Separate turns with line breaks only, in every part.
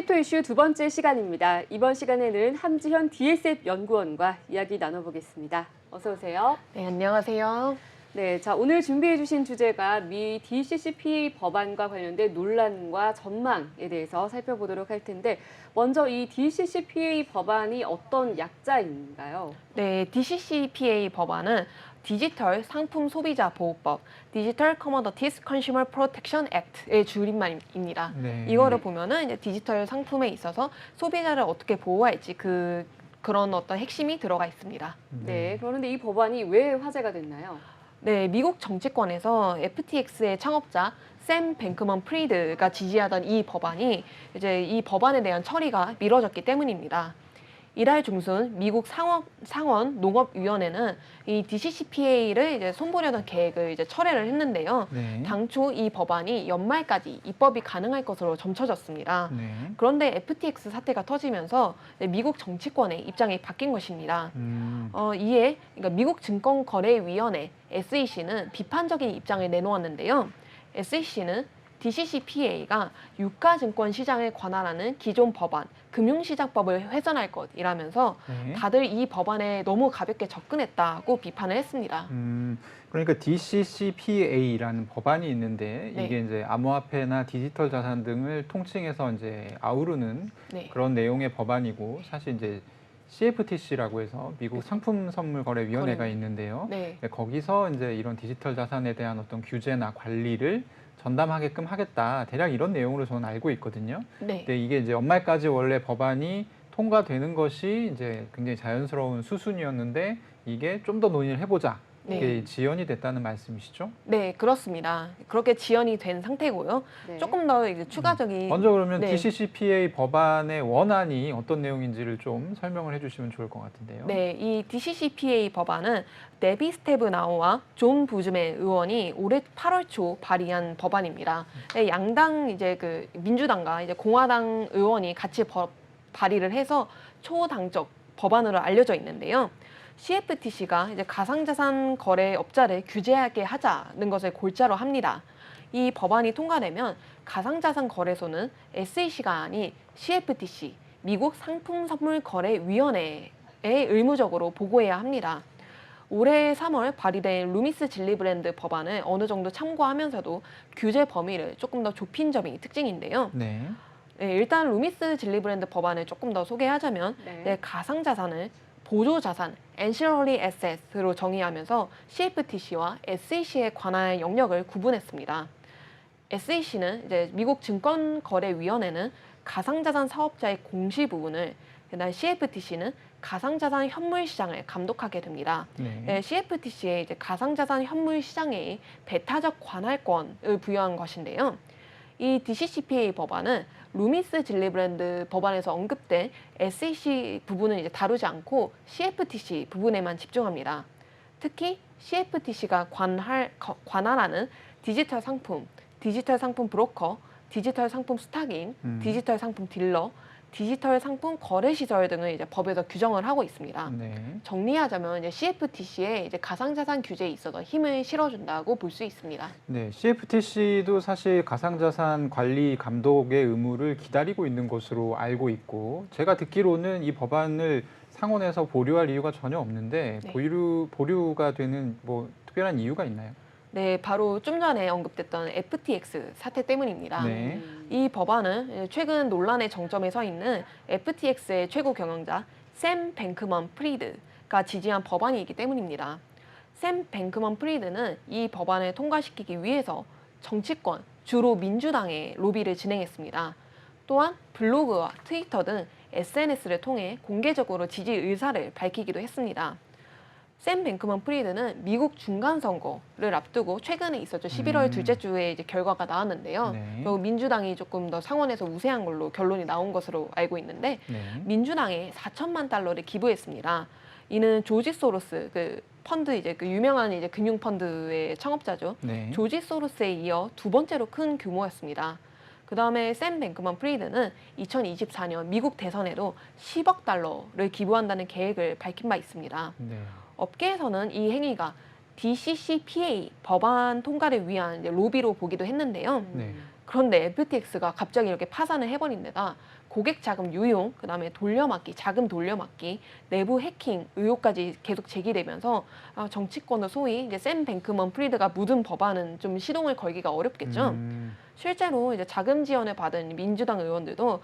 크립토 이슈 두 번째 시간입니다. 이번 시간에는 함지현 DSF 연구원과 이야기 나눠보겠습니다. 어서 오세요.
네, 안녕하세요.
네, 자 오늘 준비해 주신 주제가 미 DCCPA 법안과 관련된 논란과 전망에 대해서 살펴보도록 할 텐데 먼저 이 DCCPA 법안이 어떤 약자인가요?
네, DCCPA 법안은 디지털 상품 소비자 보호법, Digital Commodities Consumer Protection Act의 줄임말입니다.
네.
이거를 보면은 이제 디지털 상품에 있어서 소비자를 어떻게 보호할지 그런 어떤 핵심이 들어가 있습니다.
네, 그런데 이 법안이 왜 화제가 됐나요?
네, 미국 정치권에서 FTX의 창업자 샘 뱅크먼 프리드가 지지하던 이 법안이 이제 이 법안에 대한 처리가 미뤄졌기 때문입니다. 이달 중순 미국 상원 농업위원회는 이 DCCPA를 이제 손보려던 계획을 이제 철회를 했는데요.
네.
당초 이 법안이 연말까지 입법이 가능할 것으로 점쳐졌습니다.
네.
그런데 FTX 사태가 터지면서 미국 정치권의 입장이 바뀐 것입니다. 이에 그러니까 미국 증권거래위원회 SEC는 비판적인 입장을 내놓았는데요. SEC는 DCCPA가 유가증권 시장을 관할하는 기존 법안, 금융시장법을 훼손할 것이라면서
네.
다들 이 법안에 너무 가볍게 접근했다고 비판을 했습니다.
그러니까 DCCPA라는 법안이 있는데
네.
이게 이제 암호화폐나 디지털 자산 등을 통칭해서 이제 아우르는
네.
그런 내용의 법안이고 사실 이제 CFTC라고 해서 미국 상품선물거래위원회가
거래.
있는데요.
네.
거기서 이제 이런 디지털 자산에 대한 어떤 규제나 관리를 전담하게끔 하겠다. 대략 이런 내용으로 저는 알고 있거든요.
네.
근데 이게 이제 연말까지 원래 법안이 통과되는 것이 이제 굉장히 자연스러운 수순이었는데 이게 좀 더 논의를 해보자.
네.
이게 지연이 됐다는 말씀이시죠?
네, 그렇습니다. 그렇게 지연이 된 상태고요.
네.
조금 더 이제 추가적인
먼저 그러면
네.
DCCPA 법안의 원안이 어떤 내용인지를 좀 설명을 해주시면 좋을 것 같은데요.
네, 이 DCCPA 법안은 데비 스테브나우와 존 부즈맨 의원이 올해 8월 초 발의한 법안입니다. 네, 양당 이제 그 민주당과 이제 공화당 의원이 같이 발의를 해서 초당적 법안으로 알려져 있는데요. CFTC가 이제 가상자산 거래업자를 규제하게 하자는 것을 골자로 합니다. 이 법안이 통과되면 가상자산 거래소는 SEC가 아닌 CFTC, 미국 상품선물거래위원회에 의무적으로 보고해야 합니다. 올해 3월 발의된 루미스 질리브랜드 법안을 어느 정도 참고하면서도 규제 범위를 조금 더 좁힌 점이 특징인데요.
네.
네, 일단 루미스 질리브랜드 법안을 조금 더 소개하자면
네.
가상자산을 보조자산, ancillary assets로 정의하면서 CFTC와 SEC에 관한 영역을 구분했습니다. SEC는 이제 미국 증권거래위원회는 가상자산 사업자의 공시 부분을, 그다음 CFTC는 가상자산 현물 시장을 감독하게 됩니다.
네.
CFTC에 이제 가상자산 현물 시장에 배타적 관할권을 부여한 것인데요. 이 DCCPA 법안은 루미스 질리브랜드 법안에서 언급된 SEC 부분은 이제 다루지 않고 CFTC 부분에만 집중합니다. 특히 CFTC가 관할하는 디지털 상품 브로커, 디지털 상품 스탁인, 디지털 상품 딜러, 디지털 상품 거래 시설 등을 이제 법에서 규정을 하고 있습니다.
네.
정리하자면 이제 CFTC에 이제 가상자산 규제에 있어서 힘을 실어준다고 볼 수 있습니다.
네, CFTC도 사실 가상자산 관리 감독의 의무를 기다리고 있는 것으로 알고 있고 제가 듣기로는 이 법안을 상원에서 보류할 이유가 전혀 없는데
네.
보류가 되는 뭐 특별한 이유가 있나요?
네, 바로 좀 전에 언급됐던 FTX 사태 때문입니다.
네.
이 법안은 최근 논란의 정점에 서 있는 FTX의 최고 경영자 샘 뱅크먼 프리드가 지지한 법안이기 때문입니다. 샘 뱅크먼 프리드는 이 법안을 통과시키기 위해서 정치권, 주로 민주당의 로비를 진행했습니다. 또한 블로그와 트위터 등 SNS를 통해 공개적으로 지지 의사를 밝히기도 했습니다. 샘 뱅크먼 프리드는 미국 중간선거를 앞두고 최근에 있었죠. 11월 둘째 주에 이제 결과가 나왔는데요.
네.
또 민주당이 조금 더 상원에서 우세한 걸로 결론이 나온 것으로 알고 있는데
네.
민주당에 4천만 달러를 기부했습니다. 이는 조지 소로스 그 펀드 이제 그 유명한 이제 금융 펀드의 창업자죠.
네.
조지 소로스에 이어 두 번째로 큰 규모였습니다. 그 다음에 샘 뱅크먼 프리드는 2024년 미국 대선에도 10억 달러를 기부한다는 계획을 밝힌 바 있습니다.
네.
업계에서는 이 행위가 DCCPA 법안 통과를 위한 이제 로비로 보기도 했는데요.
네.
그런데 FTX가 갑자기 이렇게 파산을 해버린 데다 고객 자금 유용, 그다음에 돌려막기, 자금 돌려막기, 내부 해킹 의혹까지 계속 제기되면서 정치권의 소위 이제 샘 뱅크먼 프리드가 묻은 법안은 좀 시동을 걸기가 어렵겠죠. 실제로 이제 자금 지원을 받은 민주당 의원들도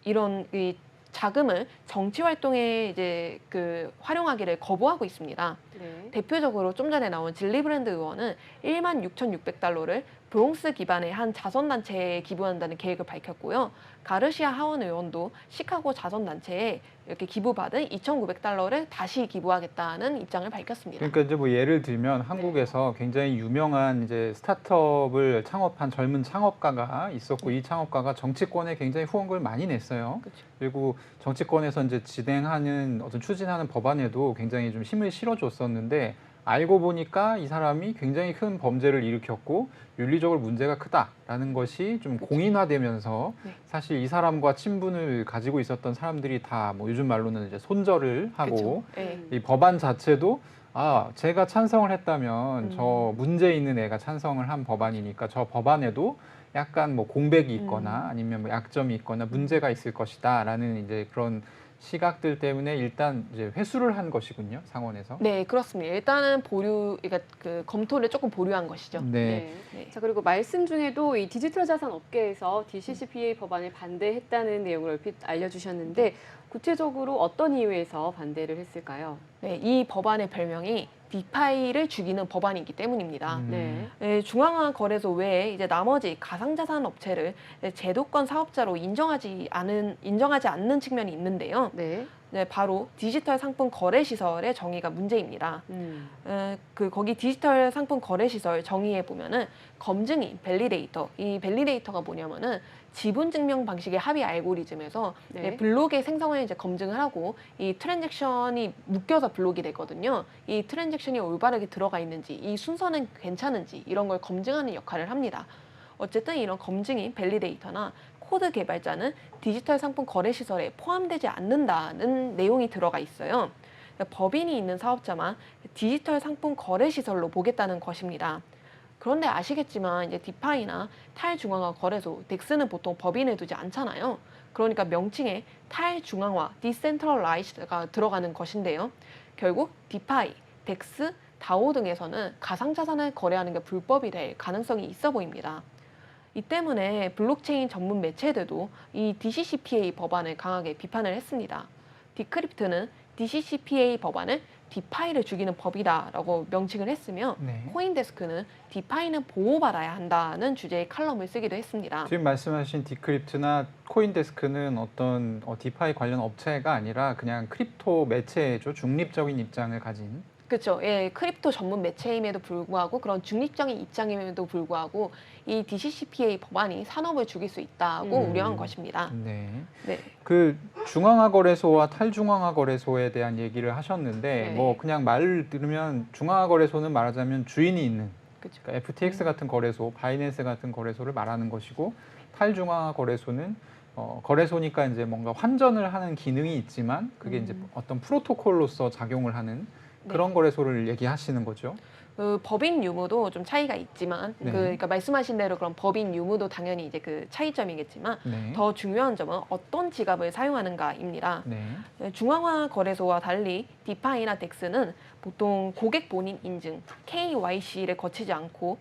이런 이 자금을 정치 활동에 이제 그 활용하기를 거부하고 있습니다.
네.
대표적으로 좀 전에 나온 질리브랜드 의원은 16,600달러를 브롱스 기반의 한 자선단체에 기부한다는 계획을 밝혔고요. 가르시아 하원 의원도 시카고 자선단체에 이렇게 기부받은 2,900달러를 다시 기부하겠다는 입장을 밝혔습니다.
그러니까 이제 뭐 예를 들면 한국에서 굉장히 유명한 이제 스타트업을 창업한 젊은 창업가가 있었고 이 창업가가 정치권에 굉장히 후원금을 많이 냈어요.
그렇죠.
그리고 정치권에서 이제 진행하는 어떤 추진하는 법안에도 굉장히 좀 힘을 실어줬었는데 알고 보니까 이 사람이 굉장히 큰 범죄를 일으켰고 윤리적으로 문제가 크다라는 것이 좀 공인화되면서
네.
사실 이 사람과 친분을 가지고 있었던 사람들이 다 뭐 요즘 말로는 이제 손절을 하고
네.
이 법안 자체도 제가 찬성을 했다면 저 문제 있는 애가 찬성을 한 법안이니까 저 법안에도 약간 뭐 공백이 있거나 아니면 뭐 약점이 있거나 문제가 있을 것이다라는 이제 그런 시각들 때문에 일단 이제 회수를 한 것이군요, 상원에서.
네, 그렇습니다. 일단은 그러니까 그 검토를 조금 보류한 것이죠.
네.
네.
자, 그리고 말씀 중에도 이 디지털 자산 업계에서 DCCPA 법안에 반대했다는 내용을 얼핏 알려주셨는데 구체적으로 어떤 이유에서 반대를 했을까요?
네, 이 법안의 별명이 디파이를 죽이는 법안이기 때문입니다.
네.
네, 중앙화 거래소 외에 이제 나머지 가상자산 업체를 제도권 사업자로 인정하지 않는 측면이 있는데요.
네.
네, 바로 디지털 상품 거래 시설의 정의가 문제입니다. 거기 디지털 상품 거래 시설 정의에 보면은 검증인, 밸리데이터. 이 밸리데이터가 뭐냐면은 지분 증명 방식의 합의 알고리즘에서
네.
블록의 생성을 이제 검증을 하고 이 트랜잭션이 묶여서 블록이 되거든요. 이 트랜잭션이 올바르게 들어가 있는지, 이 순서는 괜찮은지 이런 걸 검증하는 역할을 합니다. 어쨌든 이런 검증인 밸리데이터나 코드 개발자는 디지털 상품 거래 시설에 포함되지 않는다는 내용이 들어가 있어요. 법인이 있는 사업자만 디지털 상품 거래 시설로 보겠다는 것입니다. 그런데 아시겠지만 이제 디파이나 탈중앙화 거래소, 덱스는 보통 법인에 두지 않잖아요. 그러니까 명칭에 탈중앙화, 디센트럴라이즈드가 들어가는 것인데요. 결국 디파이, 덱스, 다오 등에서는 가상자산을 거래하는 게 불법이 될 가능성이 있어 보입니다. 이 때문에 블록체인 전문 매체들도 이 DCCPA 법안을 강하게 비판을 했습니다. 디크립트는 DCCPA 법안을 디파이를 죽이는 법이다라고 명칭을 했으며
네.
코인데스크는 디파이는 보호받아야 한다는 주제의 칼럼을 쓰기도 했습니다.
지금 말씀하신 디크립트나 코인데스크는 어떤 디파이 관련 업체가 아니라 그냥 크립토 매체죠. 중립적인 입장을 가진.
그렇죠. 예, 크립토 전문 매체임에도 불구하고 그런 중립적인 입장임에도 불구하고 이 DCCPA 법안이 산업을 죽일 수 있다고 우려한 것입니다.
네.
네.
그 중앙화 거래소와 탈중앙화 거래소에 대한 얘기를 하셨는데
네.
뭐 그냥 말을 들으면 중앙화 거래소는 말하자면 주인이 있는
그렇죠.
그러니까 FTX 같은 거래소, 바이낸스 같은 거래소를 말하는 것이고 탈중앙화 거래소는 거래소니까 이제 뭔가 환전을 하는 기능이 있지만 그게 이제 어떤 프로토콜로서 작용을 하는 그런 거래소를 얘기하시는 거죠.
그 법인 유무도 좀 차이가 있지만
네.
그러니까 말씀하신 대로 그런 법인 유무도 당연히 이제 그 차이점이겠지만
네.
더 중요한 점은 어떤 지갑을 사용하는가입니다.
네.
중앙화 거래소와 달리 디파이나 덱스는 보통 고객 본인 인증 KYC를 거치지 않고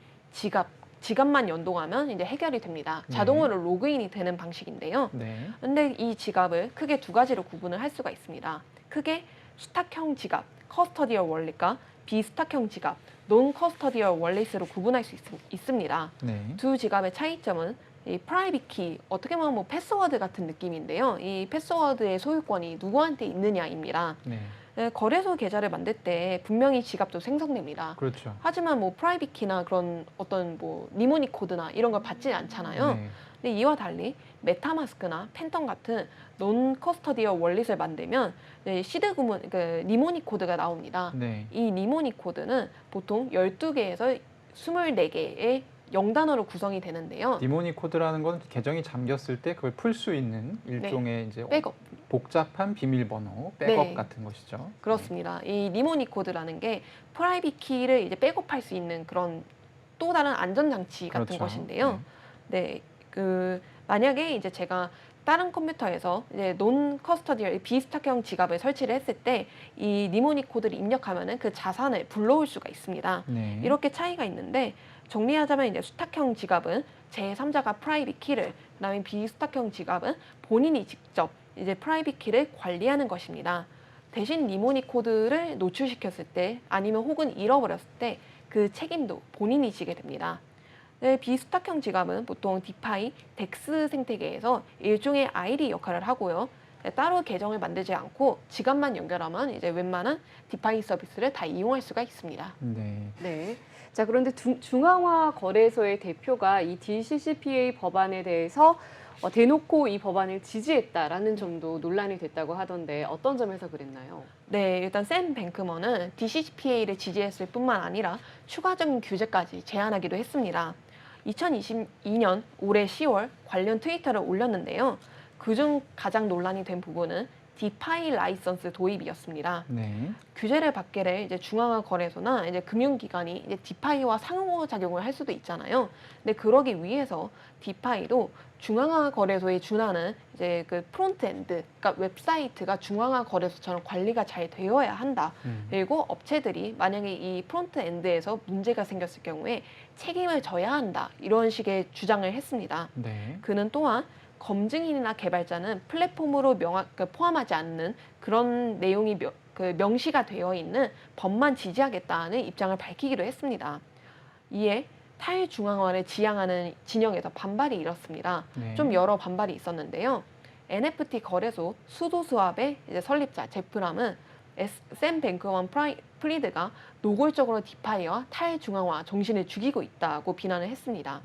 지갑만 연동하면 이제 해결이 됩니다.
네.
자동으로 로그인이 되는 방식인데요.
네.
근데 이 지갑을 크게 두 가지로 구분을 할 수가 있습니다. 크게 수탁형 지갑, 커스터디얼 월렛과 비수탁형 지갑, 논 커스터디얼 월렛으로 구분할 수 있습니다.
네.
두 지갑의 차이점은 이 프라이빗 키, 어떻게 보면 뭐 패스워드 같은 느낌인데요. 이 패스워드의 소유권이 누구한테 있느냐입니다.
네.
거래소 계좌를 만들 때 분명히 지갑도 생성됩니다.
그렇죠.
하지만 뭐 프라이빗 키나 그런 어떤 뭐 니모닉 코드나 이런 걸 받지 않잖아요.
네.
근데 이와 달리 메타마스크나 팬텀 같은 논 커스터디얼 월렛을 만들면 시드 구문, 그 니모닉 코드가 나옵니다.
네.
이 니모닉 코드는 보통 12개에서 24개의 0단어로 구성이 되는데요.
니모닉 코드라는 건 계정이 잠겼을 때 그걸 풀 수 있는 일종의 이제
백업.
복잡한 비밀번호, 백업
네.
같은 것이죠.
그렇습니다. 이 니모닉 코드라는 게 프라이빗 키를 이제 백업할 수 있는 그런 또 다른 안전장치 같은
그렇죠.
것인데요. 네. 만약에 이제 제가 다른 컴퓨터에서 이제 논 커스터디얼 비스탁형 지갑을 설치를 했을 때 이 니모닉 코드를 입력하면은 그 자산을 불러올 수가 있습니다.
네.
이렇게 차이가 있는데 정리하자면 이제 수탁형 지갑은 제3자가 프라이빗 키를, 그다음에 비수탁형 지갑은 본인이 직접 이제 프라이빗 키를 관리하는 것입니다. 대신 니모닉 코드를 노출시켰을 때 아니면 혹은 잃어버렸을 때 그 책임도 본인이 지게 됩니다. 네, 비수탁형 지갑은 보통 디파이, 덱스 생태계에서 일종의 ID 역할을 하고요. 네, 따로 계정을 만들지 않고 지갑만 연결하면 이제 웬만한 디파이 서비스를 다 이용할 수가 있습니다.
네.
네. 자, 그런데 중앙화 거래소의 대표가 이 DCCPA 법안에 대해서 대놓고 이 법안을 지지했다라는 점도 논란이 됐다고 하던데 어떤 점에서 그랬나요?
네, 일단 샘 뱅크먼은 DCCPA를 지지했을 뿐만 아니라 추가적인 규제까지 제안하기도 했습니다. 2022년 올해 10월 관련 트위터를 올렸는데요. 그중 가장 논란이 된 부분은 디파이 라이선스 도입이었습니다.
네.
규제를 받게 될 이제 중앙화 거래소나 이제 금융기관이 이제 디파이와 상호작용을 할 수도 있잖아요. 근데 그러기 위해서 디파이도 중앙화 거래소에 준하는 이제 그 프론트엔드, 그러니까 웹사이트가 중앙화 거래소처럼 관리가 잘 되어야 한다. 그리고 업체들이 만약에 이 프론트엔드에서 문제가 생겼을 경우에 책임을 져야 한다. 이런 식의 주장을 했습니다.
네.
그는 또한 검증인이나 개발자는 플랫폼으로 포함하지 않는 그런 내용이 명시가 되어 있는 법만 지지하겠다는 입장을 밝히기도 했습니다. 이에 탈중앙화를 지향하는 진영에서 반발이 일었습니다.
네.
좀 여러 반발이 있었는데요. NFT 거래소 수도스왑의 이제 설립자 제프람은 샘 뱅크먼 프리드가 노골적으로 디파이와 탈중앙화 정신을 죽이고 있다고 비난을 했습니다.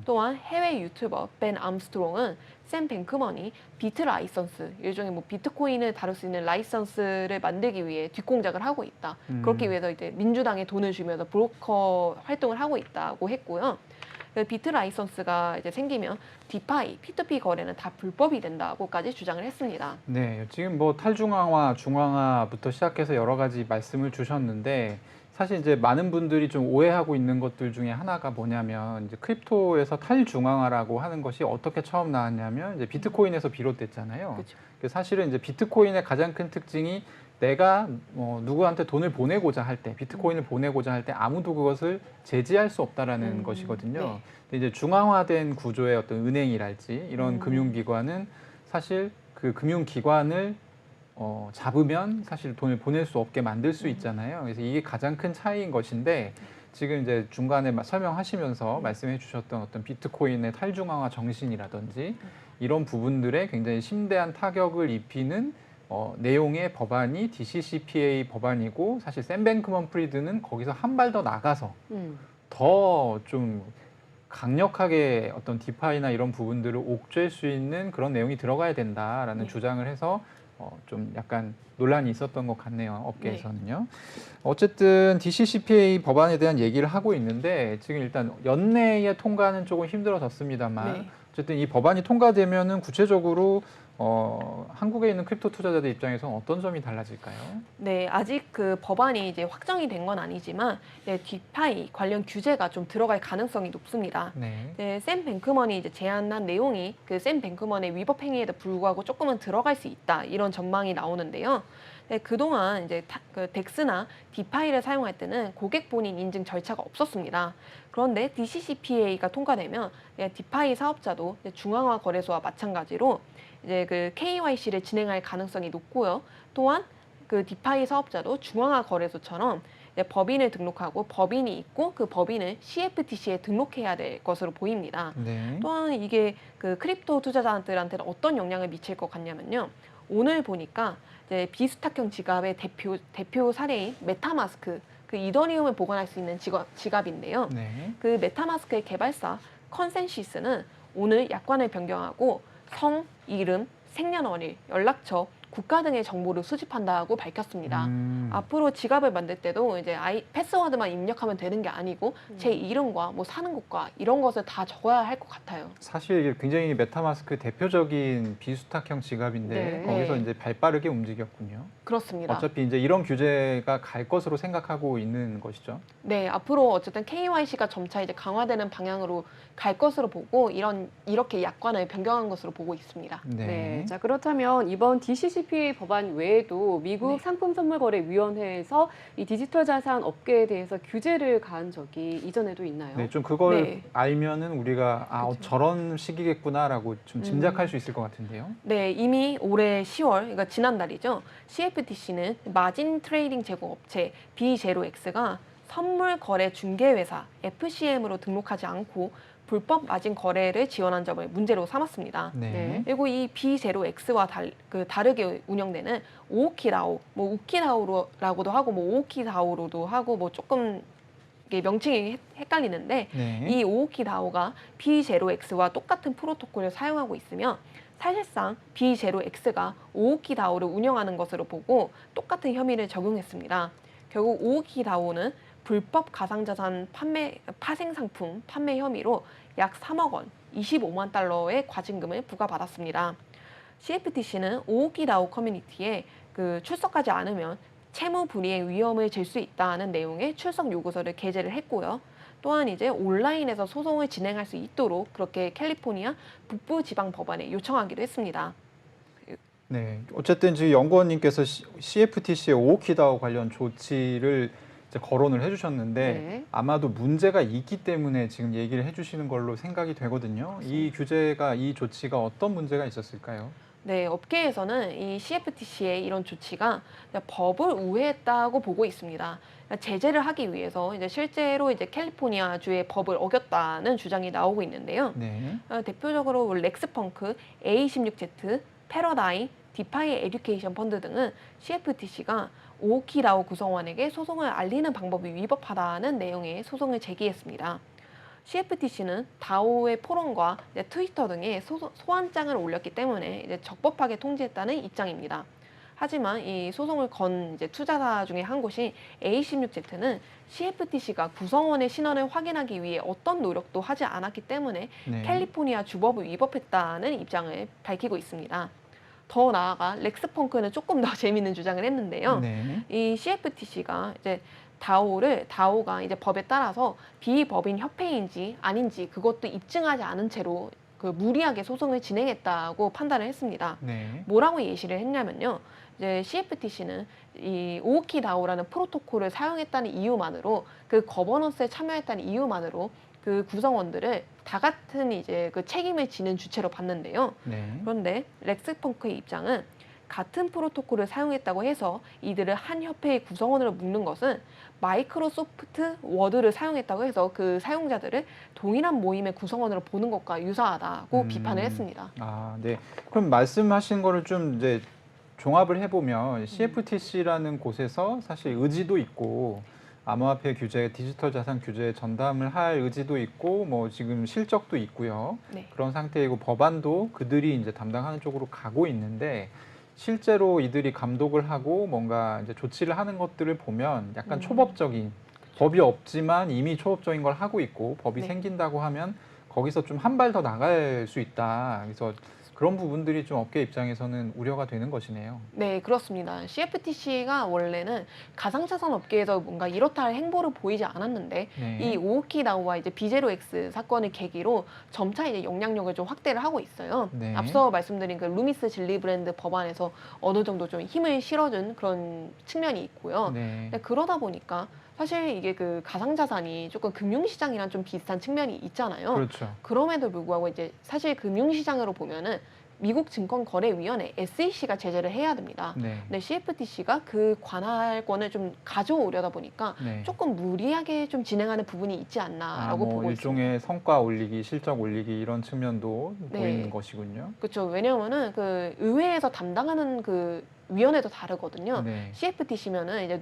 또한 해외 유튜버 벤 암스트롱은 샘 뱅크먼이 비트 라이선스, 일종의 뭐 비트코인을 다룰 수 있는 라이선스를 만들기 위해 뒷공작을 하고 있다. 그렇기 위해서 이제 민주당에 돈을 주면서 브로커 활동을 하고 있다고 했고요. 비트 라이선스가 이제 생기면 디파이, P2P 거래는 다 불법이 된다고까지 주장을 했습니다.
네, 지금 뭐 탈중앙화, 중앙화부터 시작해서 여러 가지 말씀을 주셨는데 사실 이제 많은 분들이 좀 오해하고 있는 것들 중에 하나가 뭐냐면 이제 크립토에서 탈중앙화라고 하는 것이 어떻게 처음 나왔냐면 이제 비트코인에서 비롯됐잖아요.
그렇죠.
사실은 이제 비트코인의 가장 큰 특징이 내가 누구한테 돈을 보내고자 할 때, 비트코인을 보내고자 할 때 아무도 그것을 제지할 수 없다라는 것이거든요.
네.
근데 이제 중앙화된 구조의 어떤 은행이랄지 이런 금융기관은 사실 그 금융기관을 잡으면 사실 돈을 보낼 수 없게 만들 수 있잖아요. 그래서 이게 가장 큰 차이인 것인데 지금 이제 중간에 설명하시면서 말씀해 주셨던 어떤 비트코인의 탈중앙화 정신이라든지 이런 부분들에 굉장히 심대한 타격을 입히는 내용의 법안이 DCCPA 법안이고 사실 샘 뱅크먼 프리드는 거기서 한 발 더 나가서 더 좀 강력하게 어떤 디파이나 이런 부분들을 옥죄할 수 있는 그런 내용이 들어가야 된다라는 주장을 해서 좀 약간 논란이 있었던 것 같네요. 업계에서는요. 어쨌든 DCCPA 법안에 대한 얘기를 하고 있는데 지금 일단 연내에 통과는 조금 힘들어졌습니다만 어쨌든 이 법안이 통과되면은 구체적으로 한국에 있는 크립토 투자자들 입장에서는 어떤 점이 달라질까요?
네, 아직 그 법안이 이제 확정이 된 건 아니지만 디파이 관련 규제가 좀 들어갈 가능성이 높습니다.
네.
샘 뱅크먼이 이제 제안한 내용이 그 샘 뱅크먼의 위법 행위에도 불구하고 조금은 들어갈 수 있다 이런 전망이 나오는데요. 그동안 이제 그 덱스나 디파이를 사용할 때는 고객 본인 인증 절차가 없었습니다. 그런데 DCCPA가 통과되면 디파이 사업자도 중앙화 거래소와 마찬가지로 이제 그 KYC를 진행할 가능성이 높고요. 또한 그 디파이 사업자도 중앙화 거래소처럼 법인을 등록하고 법인이 있고 그 법인을 CFTC에 등록해야 될 것으로 보입니다.
네.
또한 이게 그 크립토 투자자들한테는 어떤 영향을 미칠 것 같냐면요. 오늘 보니까 이제 비수탁형 지갑의 대표 사례인 메타마스크, 그 이더리움을 보관할 수 있는 지갑인데요.
네.
그 메타마스크의 개발사 컨센시스는 오늘 약관을 변경하고 성, 이름, 생년월일, 연락처, 국가 등의 정보를 수집한다고 밝혔습니다.
음.
앞으로 지갑을 만들 때도 이제 패스워드만 입력하면 되는 게 아니고 제 이름과 뭐 사는 곳과 이런 것을 다 적어야 할 것 같아요.
사실 이게 굉장히 메타마스크 대표적인 비수탁형 지갑인데
네.
거기서
네.
이제 발빠르게 움직였군요.
그렇습니다.
어차피 이제 이런 규제가 갈 것으로 생각하고 있는 것이죠.
네, 앞으로 어쨌든 KYC가 점차 이제 강화되는 방향으로 갈 것으로 보고 이렇게 약관을 변경한 것으로 보고 있습니다.
네. 자, 그렇다면 이번 DCCPA 법안 외에도 미국
네.
상품선물거래위원회에서 이 디지털 자산 업계에 대해서 규제를 가한 적이 이전에도 있나요?
네, 좀 그걸
네.
알면은 우리가
그쵸.
저런 식이겠구나라고 좀 짐작할 수 있을 것 같은데요.
네, 이미 올해 10월, 그러니까 지난달이죠. CFTC는 마진 트레이딩 제공업체 B0X가 선물 거래 중개회사 FCM으로 등록하지 않고 불법 마진 거래를 지원한 점을 문제로 삼았습니다.
네.
그리고 이 B0X와 다르게 운영되는 오오키다오, 뭐 우키다오라고도 하고 뭐 오오키다오로도 하고 뭐 조금 이게 명칭이 헷갈리는데
네.
이 오오키다오가 B0X와 똑같은 프로토콜을 사용하고 있으며 사실상 B0X가 오오키다오를 운영하는 것으로 보고 똑같은 혐의를 적용했습니다. 결국 오오키다오는 불법 가상자산 파생 상품 판매 혐의로 약 3억 원, 25만 달러의 과징금을 부과받았습니다. CFTC는 오오키다오 커뮤니티에 출석하지 않으면 채무 불이행 위험을 질 수 있다는 내용의 출석 요구서를 게재를 했고요. 또한 이제 온라인에서 소송을 진행할 수 있도록 그렇게 캘리포니아 북부지방법원에 요청하기도 했습니다.
네. 어쨌든 지금 연구원님께서 CFTC의 오오키다오 관련 조치를 이제 거론을 해주셨는데
네.
아마도 문제가 있기 때문에 지금 얘기를 해주시는 걸로 생각이 되거든요. 이 규제가, 이 조치가 어떤 문제가 있었을까요?
네, 업계에서는 이 CFTC의 이런 조치가 법을 우회했다고 보고 있습니다. 제재를 하기 위해서 이제 실제로 이제 캘리포니아주의 법을 어겼다는 주장이 나오고 있는데요.
네.
대표적으로 렉스펑크, A16Z, 패러다임, 디파이 에듀케이션 펀드 등은 CFTC가 오오키다오 구성원에게 소송을 알리는 방법이 위법하다는 내용의 소송을 제기했습니다. CFTC는 다오의 포럼과 트위터 등에 소환장을 올렸기 때문에 이제 적법하게 통지했다는 입장입니다. 하지만 이 소송을 건 이제 투자사 중에 한 곳인 A16Z는 CFTC가 구성원의 신원을 확인하기 위해 어떤 노력도 하지 않았기 때문에
네.
캘리포니아 주법을 위법했다는 입장을 밝히고 있습니다. 더 나아가 렉스펑크는 조금 더 재미있는 주장을 했는데요.
네.
이 CFTC가 이제 다오가 이제 법에 따라서 비법인 협회인지 아닌지 그것도 입증하지 않은 채로 무리하게 소송을 진행했다고 판단을 했습니다.
네.
뭐라고 예시를 했냐면요. 이제 CFTC는 이 오오키다오라는 프로토콜을 사용했다는 이유만으로 그 거버넌스에 참여했다는 이유만으로 그 구성원들을 다 같은 이제 그 책임을 지는 주체로 봤는데요.
네.
그런데 렉스펑크의 입장은 같은 프로토콜을 사용했다고 해서 이들을 한 협회의 구성원으로 묶는 것은 마이크로소프트 워드를 사용했다고 해서 그 사용자들을 동일한 모임의 구성원으로 보는 것과 유사하다고 비판을 했습니다.
아, 네. 그럼 말씀하신 거를 좀 이제 종합을 해보면 CFTC라는 곳에서 사실 의지도 있고 암호화폐 규제, 디지털 자산 규제에 전담을 할 의지도 있고 뭐 지금 실적도 있고요.
네.
그런 상태이고 법안도 그들이 이제 담당하는 쪽으로 가고 있는데 실제로 이들이 감독을 하고 뭔가 이제 조치를 하는 것들을 보면 약간 초법적인 법이 없지만 이미 초법적인 걸 하고 있고 법이
네.
생긴다고 하면 거기서 좀 한 발 더 나갈 수 있다. 그래서 그런 부분들이 좀 업계 입장에서는 우려가 되는 것이네요.
네, 그렇습니다. CFTC가 원래는 가상자산 업계에서 뭔가 이렇다 할 행보를 보이지 않았는데
네.
이 오오키다오와 이제 B0X 사건을 계기로 점차 이제 영향력을 좀 확대를 하고 있어요.
네.
앞서 말씀드린 그 루미스 진리 브랜드 법안에서 어느 정도 좀 힘을 실어준 그런 측면이 있고요.
네.
근데 그러다 보니까 사실 이게 그 가상자산이 조금 금융시장이랑 좀 비슷한 측면이 있잖아요.
그렇죠.
그럼에도 불구하고 이제 사실 금융시장으로 보면은 미국 증권거래위원회 SEC가 제재를 해야 됩니다.
네.
근데 CFTC가 그 관할권을 좀 가져오려다 보니까
네.
조금 무리하게 좀 진행하는 부분이 있지 않나라고 보고
일종의 성과 올리기, 실적 올리기 이런 측면도
네.
보이는 것이군요.
그렇죠. 왜냐하면은 그 의회에서 담당하는 그 위원회도 다르거든요.
네.
CFTC면은 이제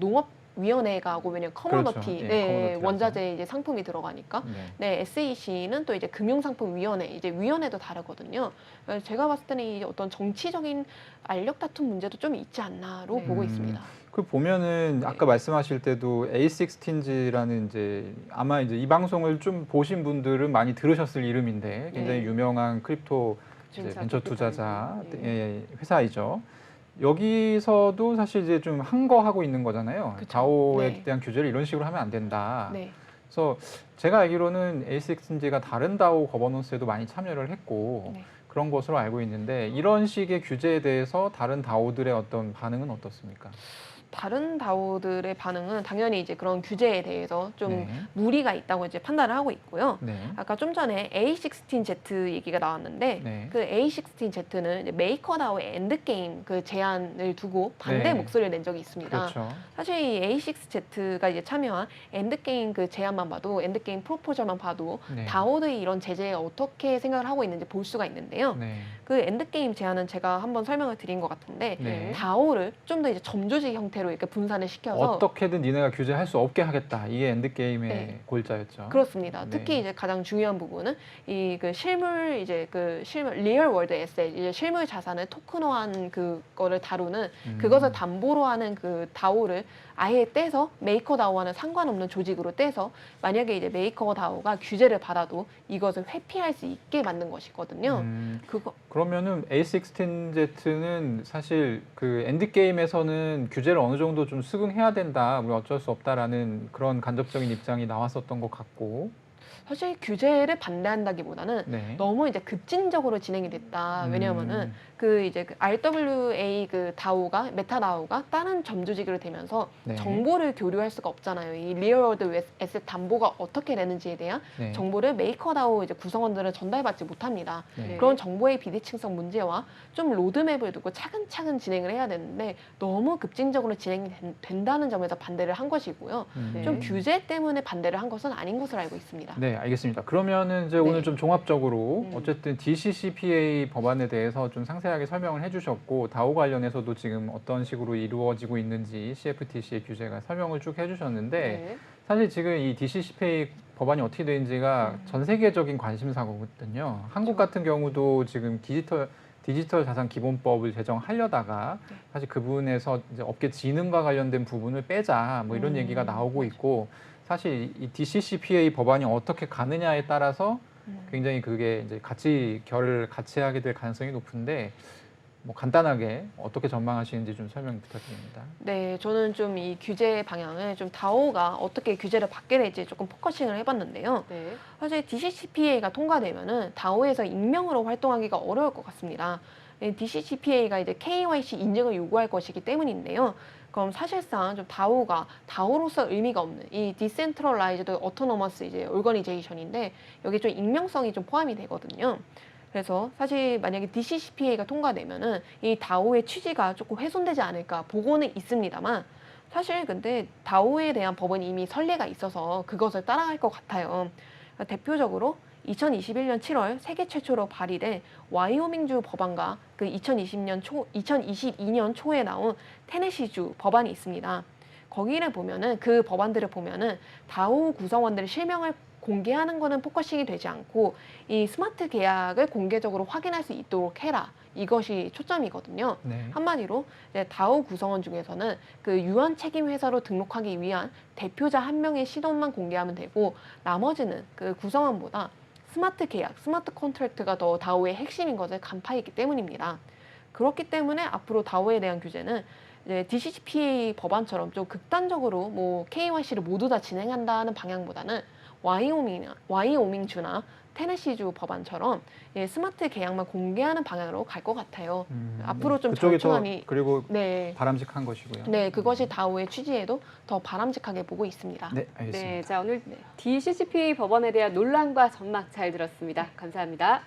위원회가 하고 왜냐면 커머더티
그렇죠. 예,
네,
커머더티라서.
원자재 이제 상품이 들어가니까
네.
네, SEC는 또 이제 금융상품위원회 이제 위원회도 다르거든요. 그래서 제가 봤을 때는 이 어떤 정치적인 알력 다툼 문제도 좀 있지 않나로
네.
보고 있습니다.
그 보면은 아까 말씀하실 때도 A16라는 이제 아마 이제 이 방송을 좀 보신 분들은 많이 들으셨을 이름인데 굉장히
네.
유명한 크립토 이제
증사
벤처
캐피탈.
투자자
네.
회사이죠. 여기서도 사실 이제 좀 한 거 하고 있는 거잖아요.
그쵸.
다오에
네.
대한 규제를 이런 식으로 하면 안 된다.
네.
그래서 제가 알기로는 A16가 다른 다오 거버넌스에도 많이 참여를 했고
네.
그런 것으로 알고 있는데 이런 식의 규제에 대해서 다른 다오들의 어떤 반응은 어떻습니까?
다른 다오들의 반응은 당연히 이제 그런 규제에 대해서 좀
네.
무리가 있다고 이제 판단을 하고 있고요.
네.
아까 좀 전에 A16Z 얘기가 나왔는데
네.
그 A16Z는 이제 메이커다오의 엔드게임 그 제안을 두고 반대
네.
목소리를 낸 적이 있습니다.
그렇죠.
사실 이 A6Z가 이제 참여한 엔드게임 그 제안만 봐도 엔드게임 프로포절만 봐도
네.
다오들이 이런 제재에 어떻게 생각을 하고 있는지 볼 수가 있는데요.
네.
그 엔드게임 제안은 제가 한번 설명을 드린 것 같은데
네.
다오를 좀 더 이제 점조직 형태로 이렇게 분산을 시켜서
어떻게든 니네가 규제할 수 없게 하겠다. 이게 엔드게임의
네.
골자였죠.
그렇습니다.
네.
특히 이제 가장 중요한 부분은 이 그 실물 이제 그 실물 리얼 월드 에셋 이제 실물 자산을 토큰화한 그거를 다루는 그것을 담보로 하는 그 다오를 아예 떼서 메이커 다오와는 상관없는 조직으로 떼서 만약에 이제 메이커 다오가 규제를 받아도 이것을 회피할 수 있게 만든 것이거든요. 그거
그러면은 A16Z는 사실 그 엔드게임에서는 규제를 어느 정도 좀 수긍해야 된다. 우리 어쩔 수 없다라는 그런 간접적인 입장이 나왔었던 것 같고.
사실 규제를 반대한다기보다는
네.
너무 이제 급진적으로 진행이 됐다. 왜냐하면은 그 이제 그 RWA 그 다오가 메타 다오가 다른 점조직으로 되면서
네.
정보를 교류할 수가 없잖아요. 이 리얼월드 에셋 담보가 어떻게 되는지에 대한
네.
정보를 메이커 다오 이제 구성원들은 전달받지 못합니다.
네.
그런 정보의 비대칭성 문제와 좀 로드맵을 두고 차근차근 진행을 해야 되는데 너무 급진적으로 진행이 된다는 점에서 반대를 한 것이고요.
네.
좀 규제 때문에 반대를 한 것은 아닌 것으로 알고 있습니다.
네, 알겠습니다. 그러면은 이제
네.
오늘 좀 종합적으로
음.
어쨌든 DCCPA 법안에 대해서 좀 상세하게 설명을 해주셨고 다오 관련해서도 지금 어떤 식으로 이루어지고 있는지 CFTC의 규제가 설명을 쭉 해주셨는데
네.
사실 지금 이 DCCPA 법안이 어떻게 되는지가 전 세계적인 관심사거든요. 한국 같은 경우도 지금 디지털 자산 기본법을 제정하려다가
네.
사실 그 부분에서 이제 업계 진흥과 관련된 부분을 빼자 뭐 이런 얘기가 나오고 있고 사실 이 DCCPA 법안이 어떻게 가느냐에 따라서 굉장히 그게 이제 같이 하게 될 가능성이 높은데 뭐 간단하게 어떻게 전망하시는지 좀 설명 부탁드립니다.
네, 저는 좀 이 규제 방향을 좀 다오가 어떻게 규제를 받게 될지 조금 포커싱을 해봤는데요.
네.
사실 DCCPA가 통과되면은 다오에서 익명으로 활동하기가 어려울 것 같습니다. DCCPA가 이제 KYC 인증을 요구할 것이기 때문인데요. 그럼 사실상 좀 다오가 다오로서 의미가 없는 이 디센트럴라이즈드 어토노머스 이제 오거니제이션인데 여기 좀 익명성이 좀 포함이 되거든요. 그래서 사실 만약에 DCCPA가 통과되면은 이 다오의 취지가 조금 훼손되지 않을까 보고는 있습니다만 사실 근데 다오에 대한 법은 이미 선례가 있어서 그것을 따라갈 것 같아요. 그러니까 대표적으로 2021년 7월 세계 최초로 발의된 와이오밍주 법안과 그 2022년 초에 나온 테네시주 법안이 있습니다. 거기를 보면은 그 법안들을 보면은 다오 구성원들의 실명을 공개하는 거는 포커싱이 되지 않고 이 스마트 계약을 공개적으로 확인할 수 있도록 해라. 이것이 초점이거든요.
네.
한마디로 이제 다오 구성원 중에서는 그 유한 책임 회사로 등록하기 위한 대표자 한 명의 신원만 공개하면 되고 나머지는 그 구성원보다 스마트 계약, 스마트 컨트랙트가 더 다오의 핵심인 것을 간파했기 때문입니다. 그렇기 때문에 앞으로 다오에 대한 규제는 이제 DCCPA 법안처럼 좀 극단적으로 뭐 KYC를 모두 다 진행한다는 방향보다는 와이오밍주나 테네시주 법안처럼 스마트 계약만 공개하는 방향으로 갈 것 같아요. 앞으로 좀
그쪽이
절충안이
더 그리고
네,
바람직한 것이고요.
네, 그것이 다오의 취지에도 더 바람직하게 보고 있습니다.
네, 알겠습니다.
네. 자, 오늘 DCCPA 법안에 대한 논란과 전망 잘 들었습니다. 감사합니다.